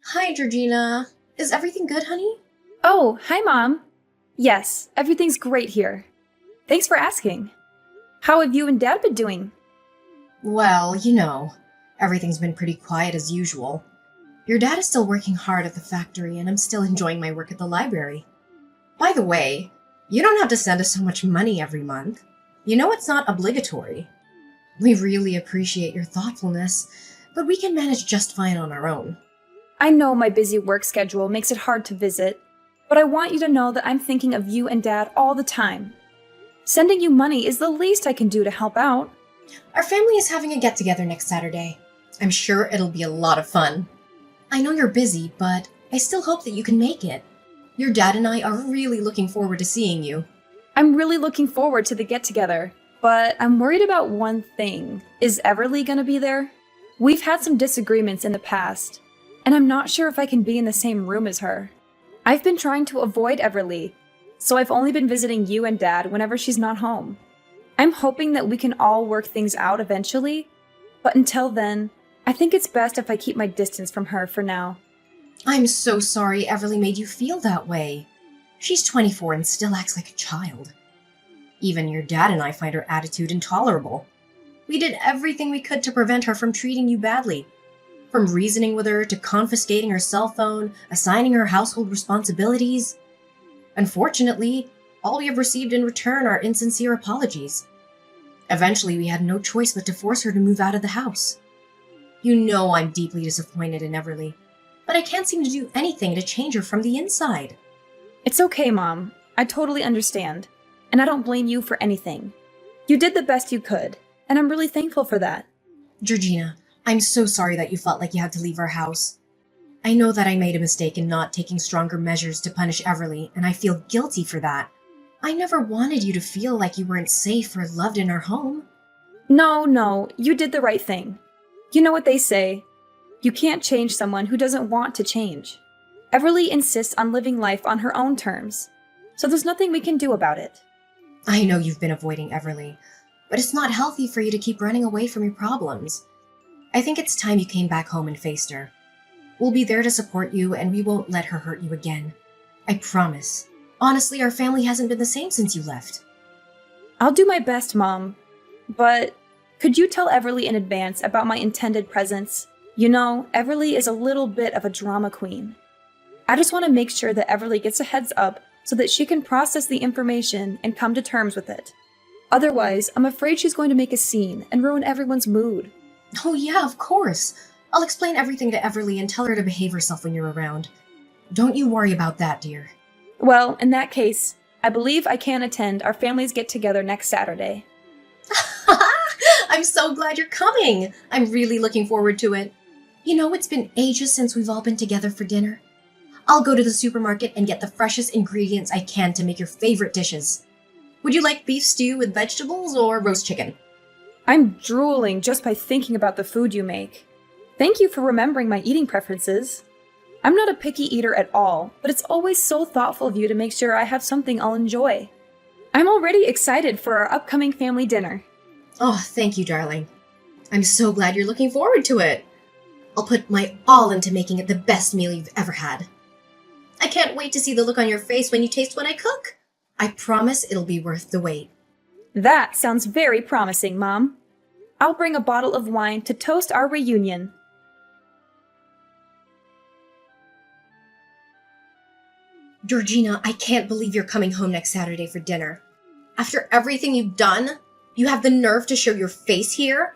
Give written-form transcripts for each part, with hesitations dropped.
Hi, Georgina. Is everything good, honey? Oh, hi, Mom. Yes, everything's great here. Thanks for asking. How have you and Dad been doing? Well, everything's been pretty quiet as usual. Your dad is still working hard at the factory, and I'm still enjoying my work at the library. By the way, you don't have to send us so much money every month. You know it's not obligatory. We really appreciate your thoughtfulness, but we can manage just fine on our own. I know my busy work schedule makes it hard to visit, but I want you to know that I'm thinking of you and Dad all the time. Sending you money is the least I can do to help out. Our family is having a get together next Saturday. I'm sure it'll be a lot of fun. I know you're busy, but I still hope that you can make it. Your dad and I are really looking forward to seeing you. I'm really looking forward to the get together, but I'm worried about one thing. Is Everly gonna be there? We've had some disagreements in the past, and I'm not sure if I can be in the same room as her. I've been trying to avoid Everly, so I've only been visiting you and Dad whenever she's not home. I'm hoping that we can all work things out eventually, but until then, I think it's best if I keep my distance from her for now. I'm so sorry Everly made you feel that way. She's 24 and still acts like a child. Even your dad and I find her attitude intolerable. We did everything we could to prevent her from treating you badly. From reasoning with her to confiscating her cell phone, assigning her household responsibilities. Unfortunately, all we have received in return are insincere apologies. Eventually, we had no choice but to force her to move out of the house. You know I'm deeply disappointed in Everly, but I can't seem to do anything to change her from the inside. It's okay, Mom. I totally understand, and I don't blame you for anything. You did the best you could, and I'm really thankful for that. Georgina, I'm so sorry that you felt like you had to leave our house. I know that I made a mistake in not taking stronger measures to punish Everly, and I feel guilty for that. I never wanted you to feel like you weren't safe or loved in our home. No, you did the right thing. You know what they say. You can't change someone who doesn't want to change. Everly insists on living life on her own terms, so there's nothing we can do about it. I know you've been avoiding Everly, but it's not healthy for you to keep running away from your problems. I think it's time you came back home and faced her. We'll be there to support you, and we won't let her hurt you again. I promise. Honestly, our family hasn't been the same since you left. I'll do my best, Mom, but could you tell Everly in advance about my intended presence? You know, Everly is a little bit of a drama queen. I just want to make sure that Everly gets a heads up so that she can process the information and come to terms with it. Otherwise, I'm afraid she's going to make a scene and ruin everyone's mood. Oh yeah, of course. I'll explain everything to Everly and tell her to behave herself when you're around. Don't you worry about that, dear. Well, in that case, I believe I can attend our families get-together next Saturday. I'm so glad you're coming. I'm really looking forward to it. You know, it's been ages since we've all been together for dinner. I'll go to the supermarket and get the freshest ingredients I can to make your favorite dishes. Would you like beef stew with vegetables or roast chicken? I'm drooling just by thinking about the food you make. Thank you for remembering my eating preferences. I'm not a picky eater at all, but it's always so thoughtful of you to make sure I have something I'll enjoy. I'm already excited for our upcoming family dinner. Oh, thank you, darling. I'm so glad you're looking forward to it. I'll put my all into making it the best meal you've ever had. I can't wait to see the look on your face when you taste what I cook. I promise it'll be worth the wait. That sounds very promising, Mom. I'll bring a bottle of wine to toast our reunion. Georgina, I can't believe you're coming home next Saturday for dinner. After everything you've done, you have the nerve to show your face here?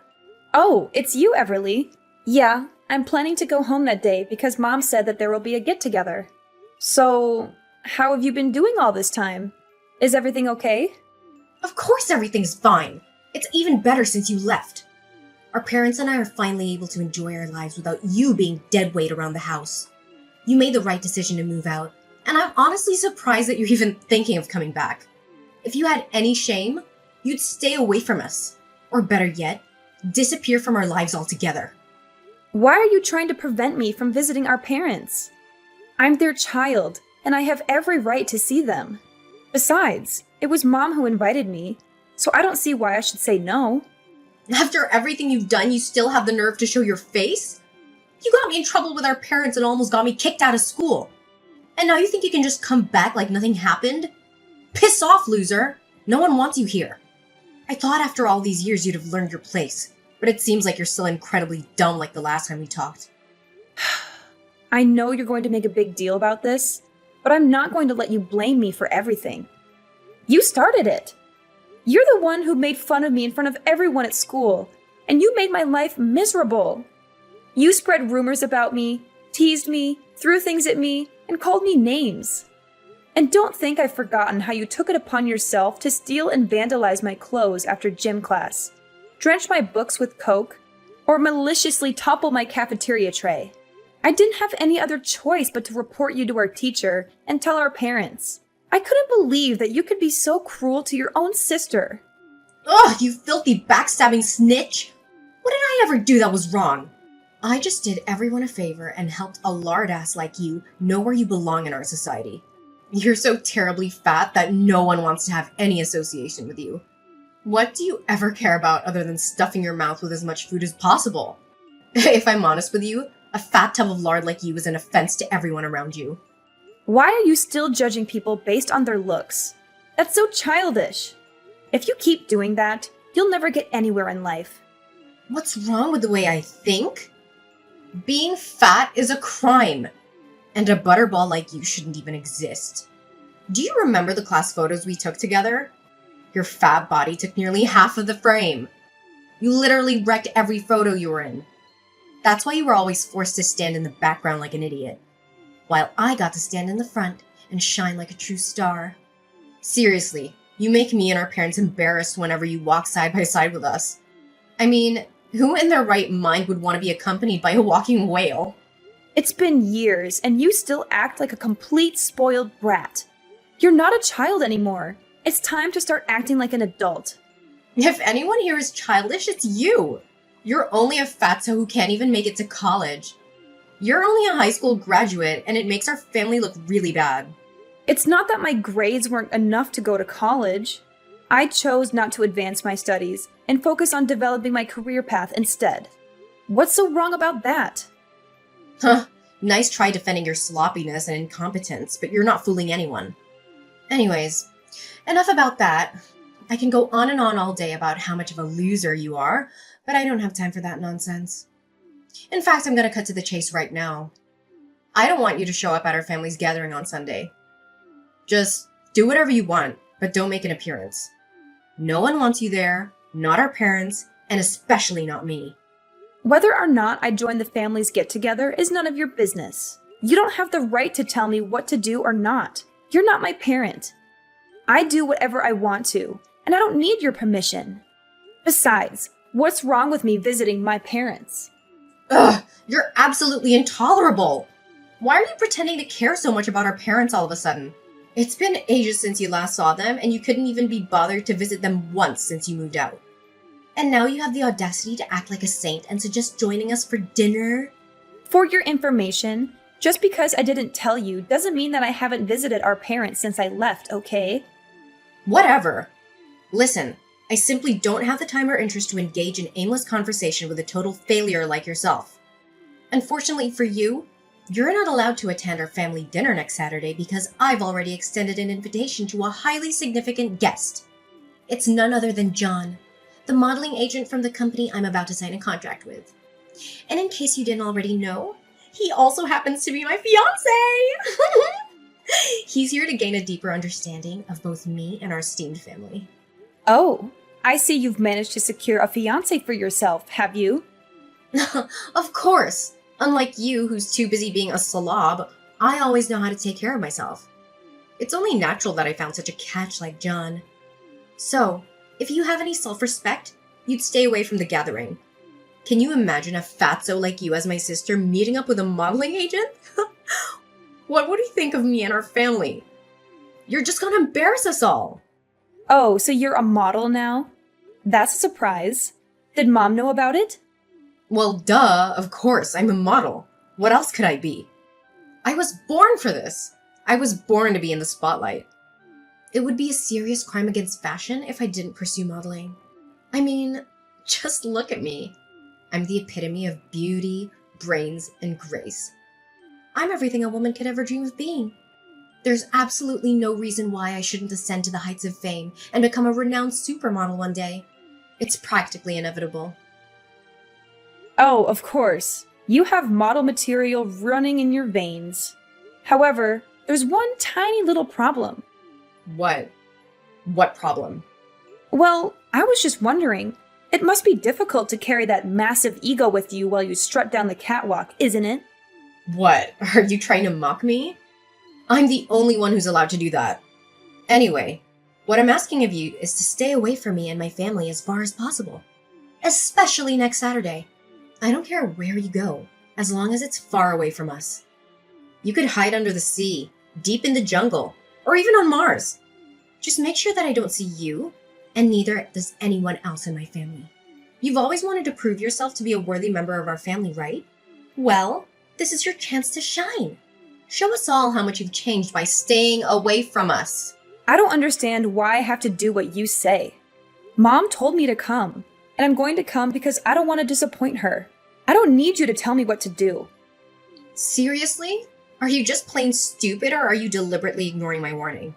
Oh, it's you, Everly. Yeah, I'm planning to go home that day because Mom said that there will be a get-together. So, how have you been doing all this time? Is everything okay? Of course everything's fine. It's even better since you left. Our parents and I are finally able to enjoy our lives without you being dead weight around the house. You made the right decision to move out, and I'm honestly surprised that you're even thinking of coming back. If you had any shame, you'd stay away from us. Or better yet, disappear from our lives altogether. Why are you trying to prevent me from visiting our parents? I'm their child, and I have every right to see them. Besides, it was Mom who invited me, so I don't see why I should say no. After everything you've done, you still have the nerve to show your face? You got me in trouble with our parents and almost got me kicked out of school. And now you think you can just come back like nothing happened? Piss off, loser! No one wants you here. I thought after all these years you'd have learned your place, but it seems like you're still incredibly dumb like the last time we talked. I know you're going to make a big deal about this, but I'm not going to let you blame me for everything. You started it. You're the one who made fun of me in front of everyone at school, and you made my life miserable. You spread rumors about me, teased me, threw things at me, and called me names. And don't think I've forgotten how you took it upon yourself to steal and vandalize my clothes after gym class, drench my books with Coke, or maliciously topple my cafeteria tray. I didn't have any other choice but to report you to our teacher and tell our parents. I couldn't believe that you could be so cruel to your own sister. Ugh, you filthy backstabbing snitch! What did I ever do that was wrong? I just did everyone a favor and helped a lard ass like you know where you belong in our society. You're so terribly fat that no one wants to have any association with you. What do you ever care about other than stuffing your mouth with as much food as possible? If I'm honest with you, a fat tub of lard like you is an offense to everyone around you. Why are you still judging people based on their looks? That's so childish. If you keep doing that, you'll never get anywhere in life. What's wrong with the way I think? Being fat is a crime, and a butterball like you shouldn't even exist. Do you remember the class photos we took together? Your fat body took nearly half of the frame. You literally wrecked every photo you were in. That's why you were always forced to stand in the background like an idiot, while I got to stand in the front and shine like a true star. Seriously, you make me and our parents embarrassed whenever you walk side by side with us. I mean, who in their right mind would want to be accompanied by a walking whale? It's been years, and you still act like a complete spoiled brat. You're not a child anymore. It's time to start acting like an adult. If anyone here is childish, it's you. You're only a fatso who can't even make it to college. You're only a high school graduate, and it makes our family look really bad. It's not that my grades weren't enough to go to college. I chose not to advance my studies and focus on developing my career path instead. What's so wrong about that? Huh, nice try defending your sloppiness and incompetence, but you're not fooling anyone. Anyways, enough about that. I can go on and on all day about how much of a loser you are, but I don't have time for that nonsense. In fact, I'm gonna cut to the chase right now. I don't want you to show up at our family's gathering on Sunday. Just do whatever you want, but don't make an appearance. No one wants you there, not our parents, and especially not me. Whether or not I join the family's get-together is none of your business. You don't have the right to tell me what to do or not. You're not my parent. I do whatever I want to, and I don't need your permission. Besides, what's wrong with me visiting my parents? Ugh, you're absolutely intolerable! Why are you pretending to care so much about our parents all of a sudden? It's been ages since you last saw them, and you couldn't even be bothered to visit them once since you moved out. And now you have the audacity to act like a saint and suggest joining us for dinner? For your information, just because I didn't tell you doesn't mean that I haven't visited our parents since I left, okay? Whatever. Listen, I simply don't have the time or interest to engage in aimless conversation with a total failure like yourself. Unfortunately for you, you're not allowed to attend our family dinner next Saturday because I've already extended an invitation to a highly significant guest. It's none other than John, the modeling agent from the company I'm about to sign a contract with. And in case you didn't already know, he also happens to be my fiancé! He's here to gain a deeper understanding of both me and our esteemed family. Oh, I see you've managed to secure a fiancé for yourself, have you? Of course! Unlike you, who's too busy being a slob, I always know how to take care of myself. It's only natural that I found such a catch like John. So, if you have any self-respect, you'd stay away from the gathering. Can you imagine a fatso like you as my sister meeting up with a modeling agent? What would he think of me and our family? You're just gonna embarrass us all. Oh, so you're a model now? That's a surprise. Did Mom know about it? Well, duh, of course, I'm a model. What else could I be? I was born for this. I was born to be in the spotlight. It would be a serious crime against fashion if I didn't pursue modeling. I mean, just look at me. I'm the epitome of beauty, brains, and grace. I'm everything a woman could ever dream of being. There's absolutely no reason why I shouldn't ascend to the heights of fame and become a renowned supermodel one day. It's practically inevitable. Oh, of course. You have model material running in your veins. However, there's one tiny little problem. What? What problem? Well, I was just wondering. It must be difficult to carry that massive ego with you while you strut down the catwalk, isn't it? What? Are you trying to mock me? I'm the only one who's allowed to do that. Anyway, what I'm asking of you is to stay away from me and my family as far as possible. Especially next Saturday. I don't care where you go, as long as it's far away from us. You could hide under the sea, deep in the jungle, or even on Mars. Just make sure that I don't see you, and neither does anyone else in my family. You've always wanted to prove yourself to be a worthy member of our family, right? Well, this is your chance to shine. Show us all how much you've changed by staying away from us. I don't understand why I have to do what you say. Mom told me to come, and I'm going to come because I don't want to disappoint her. I don't need you to tell me what to do. Seriously? Are you just plain stupid, or are you deliberately ignoring my warning?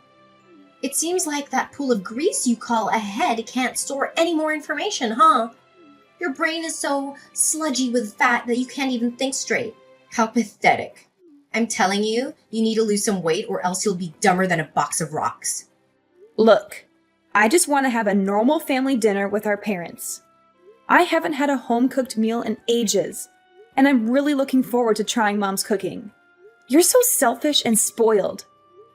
It seems like that pool of grease you call a head can't store any more information, huh? Your brain is so sludgy with fat that you can't even think straight. How pathetic. I'm telling you, you need to lose some weight or else you'll be dumber than a box of rocks. Look, I just want to have a normal family dinner with our parents. I haven't had a home-cooked meal in ages, and I'm really looking forward to trying Mom's cooking. You're so selfish and spoiled.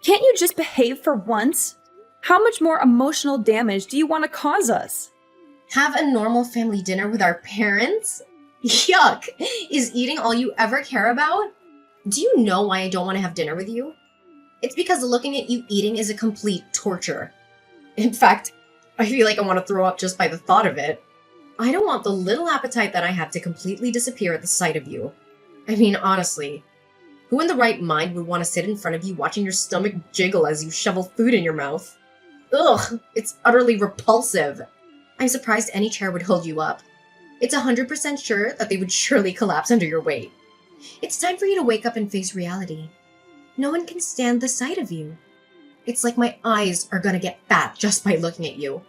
Can't you just behave for once? How much more emotional damage do you want to cause us? Have a normal family dinner with our parents? Yuck! Is eating all you ever care about? Do you know why I don't want to have dinner with you? It's because looking at you eating is a complete torture. In fact, I feel like I want to throw up just by the thought of it. I don't want the little appetite that I have to completely disappear at the sight of you. I mean, honestly, who in the right mind would want to sit in front of you watching your stomach jiggle as you shovel food in your mouth? Ugh, it's utterly repulsive. I'm surprised any chair would hold you up. It's 100% sure that they would surely collapse under your weight. It's time for you to wake up and face reality. No one can stand the sight of you. It's like my eyes are gonna get fat just by looking at you.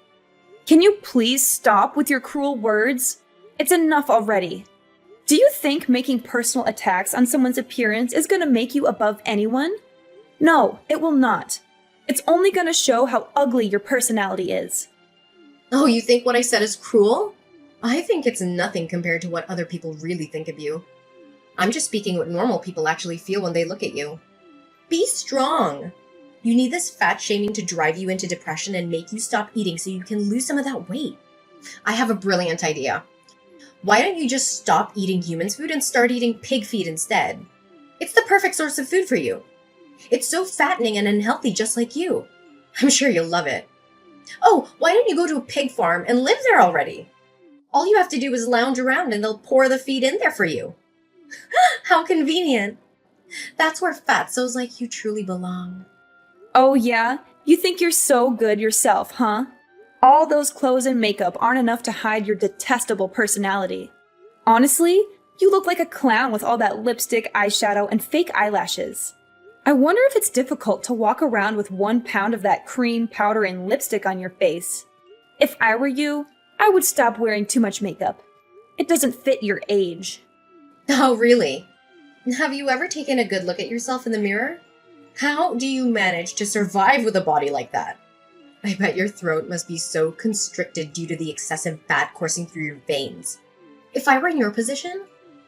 Can you please stop with your cruel words? It's enough already. Do you think making personal attacks on someone's appearance is going to make you above anyone? No, it will not. It's only going to show how ugly your personality is. Oh, you think what I said is cruel? I think it's nothing compared to what other people really think of you. I'm just speaking what normal people actually feel when they look at you. Be strong. You need this fat shaming to drive you into depression and make you stop eating so you can lose some of that weight. I have a brilliant idea. Why don't you just stop eating humans' food and start eating pig feed instead? It's the perfect source of food for you. It's so fattening and unhealthy just like you. I'm sure you'll love it. Oh, why don't you go to a pig farm and live there already? All you have to do is lounge around and they'll pour the feed in there for you. How convenient. That's where fatzos like you truly belong. Oh yeah? You think you're so good yourself, huh? All those clothes and makeup aren't enough to hide your detestable personality. Honestly, you look like a clown with all that lipstick, eyeshadow, and fake eyelashes. I wonder if it's difficult to walk around with 1 pound of that cream, powder, and lipstick on your face. If I were you, I would stop wearing too much makeup. It doesn't fit your age. Oh, really? Have you ever taken a good look at yourself in the mirror? How do you manage to survive with a body like that? I bet your throat must be so constricted due to the excessive fat coursing through your veins. If I were in your position,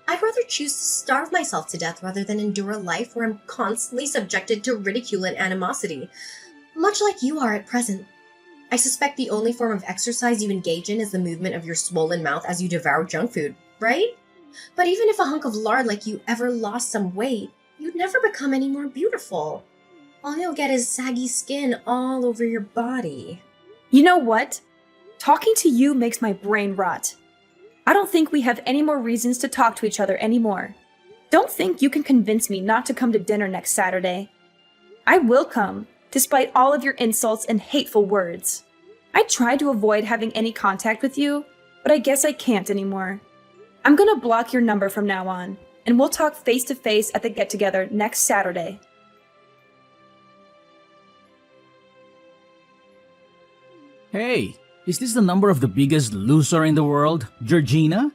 I'd rather choose to starve myself to death rather than endure a life where I'm constantly subjected to ridicule and animosity, much like you are at present. I suspect the only form of exercise you engage in is the movement of your swollen mouth as you devour junk food, right? But even if a hunk of lard like you ever lost some weight, you'd never become any more beautiful. All you'll get is saggy skin all over your body. You know what? Talking to you makes my brain rot. I don't think we have any more reasons to talk to each other anymore. Don't think you can convince me not to come to dinner next Saturday. I will come, despite all of your insults and hateful words. I tried to avoid having any contact with you, but I guess I can't anymore. I'm gonna block your number from now on. and we'll talk face to face at the get together next Saturday. Hey, is this the number of the biggest loser in the world, Georgina?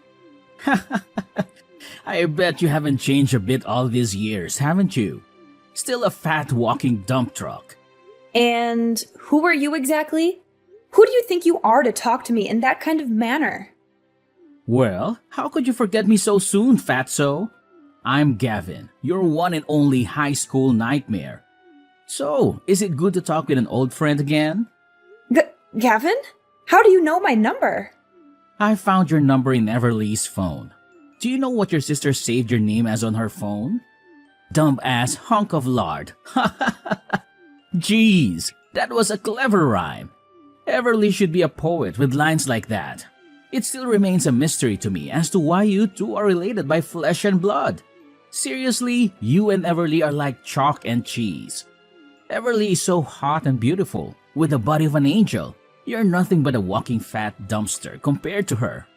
I bet you haven't changed a bit all these years, haven't you? Still a fat walking dump truck. And who are you exactly? Who do you think you are to talk to me in that kind of manner? Well, how could you forget me so soon, fatso? I'm Gavin, your one and only high school nightmare. So, is it good to talk with an old friend again? Gavin? How do you know my number? I found your number in Everly's phone. Do you know what your sister saved your name as on her phone? Dumb ass hunk of lard. Jeez, that was a clever rhyme. Everly should be a poet with lines like that. It still remains a mystery to me as to why you two are related by flesh and blood. Seriously, you and Everly are like chalk and cheese. Everly is so hot and beautiful, with the body of an angel. You're nothing but a walking fat dumpster compared to her.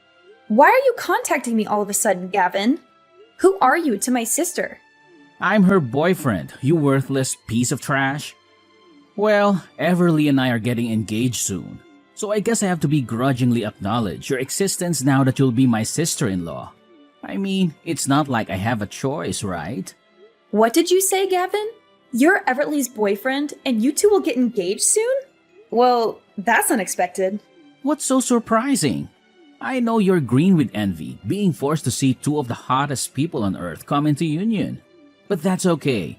Why are you contacting me all of a sudden, Gavin? Who are you to my sister? I'm her boyfriend, you worthless piece of trash. Well, Everly and I are getting engaged soon, so I guess I have to begrudgingly acknowledge your existence now that you'll be my sister-in-law. I mean, it's not like I have a choice, right? What did you say, Gavin? You're Everly's boyfriend, and you two will get engaged soon? Well, that's unexpected. What's so surprising? I know you're green with envy, being forced to see two of the hottest people on earth come into union. But that's okay.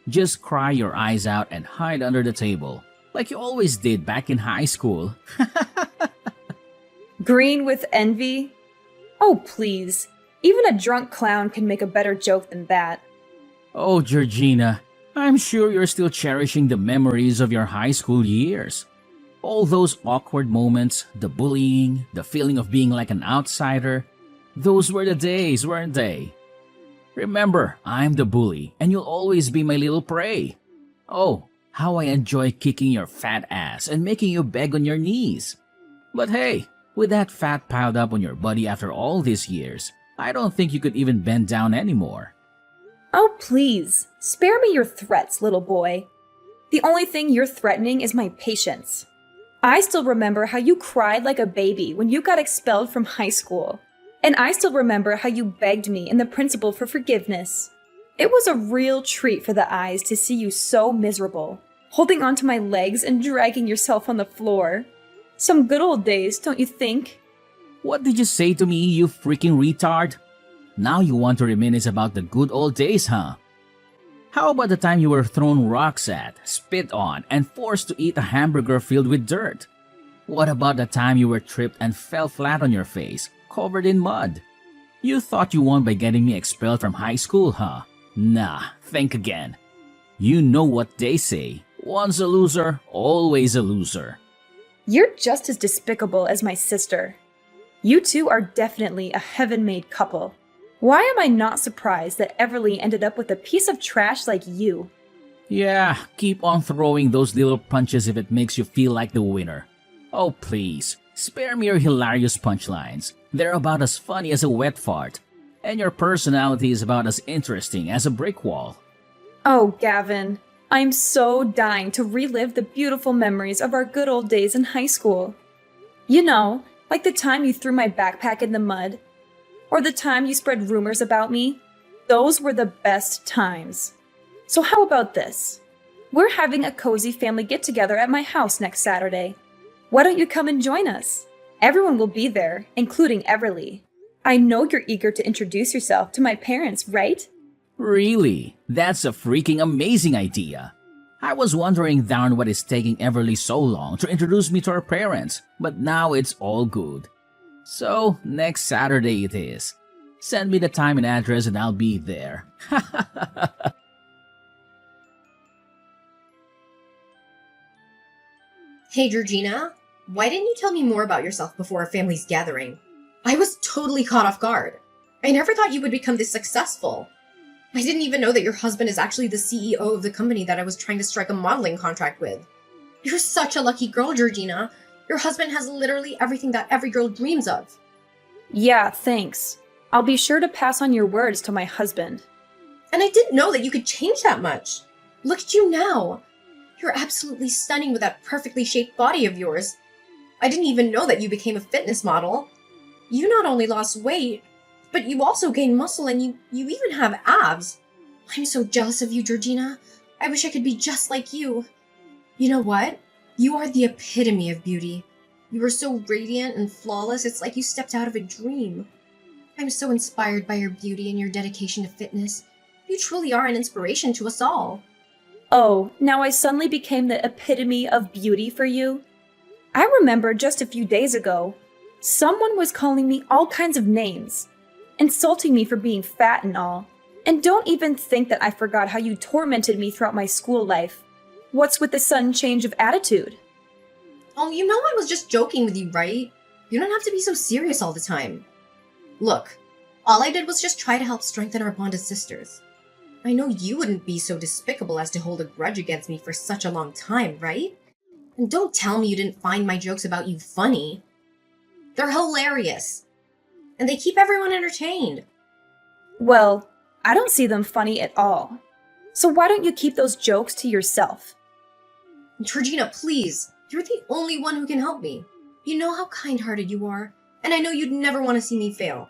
Just cry your eyes out and hide under the table, like you always did back in high school. Green with envy? Oh, please. Even a drunk clown can make a better joke than that. Oh, Georgina, I'm sure you're still cherishing the memories of your high school years. All those awkward moments, the bullying, the feeling of being like an outsider, those were the days, weren't they? Remember, I'm the bully, and you'll always be my little prey. Oh, how I enjoy kicking your fat ass and making you beg on your knees. But hey, with that fat piled up on your body after all these years, I don't think you could even bend down anymore. Oh, please. Spare me your threats, little boy. The only thing you're threatening is my patience. I still remember how you cried like a baby when you got expelled from high school. And I still remember how you begged me and the principal for forgiveness. It was a real treat for the eyes to see you so miserable, holding onto my legs and dragging yourself on the floor. Some good old days, don't you think? What did you say to me, you freaking retard? Now you want to reminisce about the good old days, huh? How about the time you were thrown rocks at, spit on, and forced to eat a hamburger filled with dirt? What about the time you were tripped and fell flat on your face, covered in mud? You thought you won by getting me expelled from high school, huh? Nah, think again. You know what they say, once a loser, always a loser. You're just as despicable as my sister. You two are definitely a heaven-made couple. Why am I not surprised that Everly ended up with a piece of trash like you? Yeah, keep on throwing those little punches if it makes you feel like the winner. Oh please, spare me your hilarious punchlines. They're about as funny as a wet fart. And your personality is about as interesting as a brick wall. Oh, Gavin, I'm so dying to relive the beautiful memories of our good old days in high school. You know, like the time you threw my backpack in the mud, or the time you spread rumors about me. Those were the best times. So how about this? We're having a cozy family get-together at my house next Saturday. Why don't you come and join us? Everyone will be there, including Everly. I know you're eager to introduce yourself to my parents, right? Really? That's a freaking amazing idea. I was wondering darn what is taking Everly so long to introduce me to her parents, but now it's all good. So, next Saturday it is. Send me the time and address and I'll be there. Hey, Georgina, why didn't you tell me more about yourself before our family's gathering? I was totally caught off guard. I never thought you would become this successful. I didn't even know that your husband is actually the CEO of the company that I was trying to strike a modeling contract with. You're such a lucky girl, Georgina. Your husband has literally everything that every girl dreams of. Yeah, thanks. I'll be sure to pass on your words to my husband. And I didn't know that you could change that much. Look at you now. You're absolutely stunning with that perfectly shaped body of yours. I didn't even know that you became a fitness model. You not only lost weight, but you also gained muscle and you even have abs. I'm so jealous of you, Georgina. I wish I could be just like you. You know what? You are the epitome of beauty. You are so radiant and flawless, it's like you stepped out of a dream. I'm so inspired by your beauty and your dedication to fitness. You truly are an inspiration to us all. Oh, now I suddenly became the epitome of beauty for you? I remember just a few days ago, someone was calling me all kinds of names, insulting me for being fat and all. And don't even think that I forgot how you tormented me throughout my school life. What's with the sudden change of attitude? Oh, you know I was just joking with you, right? You don't have to be so serious all the time. Look, all I did was just try to help strengthen our bond as sisters. I know you wouldn't be so despicable as to hold a grudge against me for such a long time, right? And don't tell me you didn't find my jokes about you funny. They're hilarious. And they keep everyone entertained. Well, I don't see them funny at all. So why don't you keep those jokes to yourself? Georgina, please. You're the only one who can help me. You know how kind-hearted you are, and I know you'd never want to see me fail.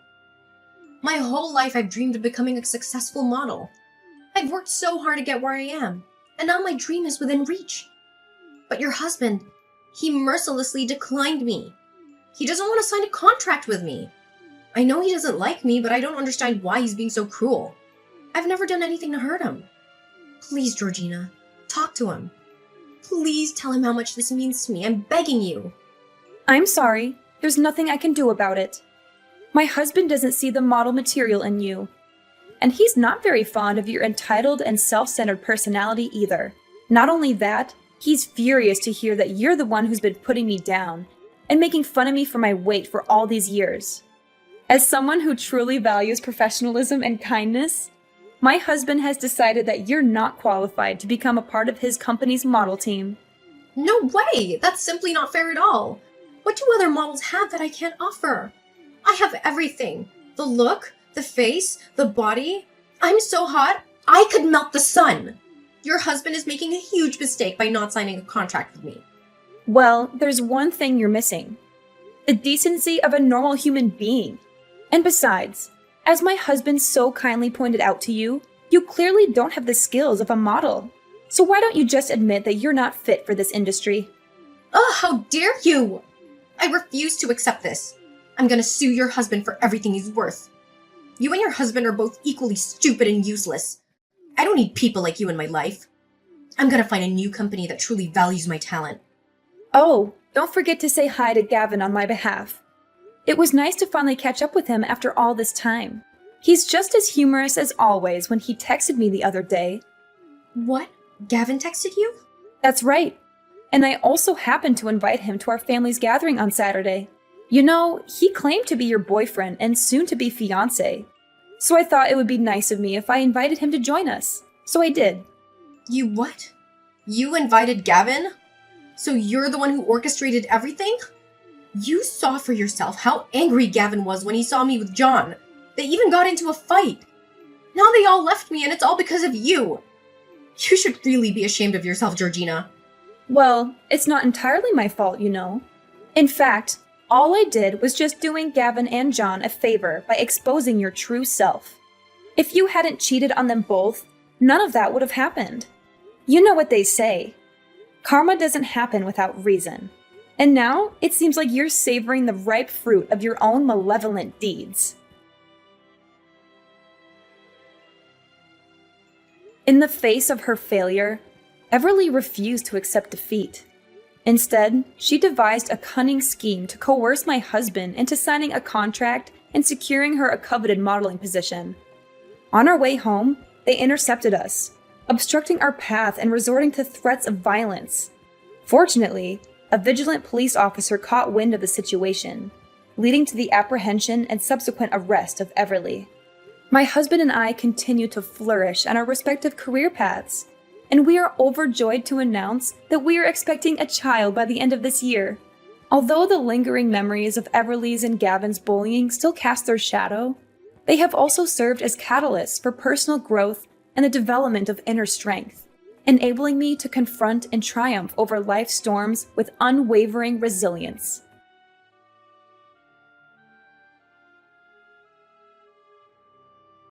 My whole life I've dreamed of becoming a successful model. I've worked so hard to get where I am, and now my dream is within reach. But your husband, he mercilessly declined me. He doesn't want to sign a contract with me. I know he doesn't like me, but I don't understand why he's being so cruel. I've never done anything to hurt him. Please, Georgina, talk to him. Please tell him how much this means to me. I'm begging you. I'm sorry. There's nothing I can do about it. My husband doesn't see the model material in you. And he's not very fond of your entitled and self-centered personality either. Not only that, he's furious to hear that you're the one who's been putting me down and making fun of me for my weight for all these years. As someone who truly values professionalism and kindness, my husband has decided that you're not qualified to become a part of his company's model team. No way! That's simply not fair at all. What do other models have that I can't offer? I have everything. The look, the face, the body. I'm so hot, I could melt the sun. Your husband is making a huge mistake by not signing a contract with me. Well, there's one thing you're missing. The decency of a normal human being. And besides, as my husband so kindly pointed out to you, you clearly don't have the skills of a model. So why don't you just admit that you're not fit for this industry? Ugh, how dare you! I refuse to accept this. I'm gonna sue your husband for everything he's worth. You and your husband are both equally stupid and useless. I don't need people like you in my life. I'm gonna find a new company that truly values my talent. Oh, don't forget to say hi to Gavin on my behalf. It was nice to finally catch up with him after all this time. He's just as humorous as always when he texted me the other day. What? Gavin texted you? That's right. And I also happened to invite him to our family's gathering on Saturday. You know, he claimed to be your boyfriend and soon to be fiancé. So I thought it would be nice of me if I invited him to join us. So I did. You what? You invited Gavin? So you're the one who orchestrated everything? You saw for yourself how angry Gavin was when he saw me with John. They even got into a fight. Now they all left me and it's all because of you. You should really be ashamed of yourself, Georgina. Well, it's not entirely my fault, you know. In fact, all I did was just doing Gavin and John a favor by exposing your true self. If you hadn't cheated on them both, none of that would have happened. You know what they say. Karma doesn't happen without reason. And now, it seems like you're savoring the ripe fruit of your own malevolent deeds. In the face of her failure, Everly refused to accept defeat. Instead, she devised a cunning scheme to coerce my husband into signing a contract and securing her a coveted modeling position. On our way home, they intercepted us, obstructing our path and resorting to threats of violence. Fortunately, a vigilant police officer caught wind of the situation, leading to the apprehension and subsequent arrest of Everly. My husband and I continue to flourish on our respective career paths, and we are overjoyed to announce that we are expecting a child by the end of this year. Although the lingering memories of Everly's and Gavin's bullying still cast their shadow, They have also served as catalysts for personal growth and the development of inner strength, enabling me to confront and triumph over life's storms with unwavering resilience.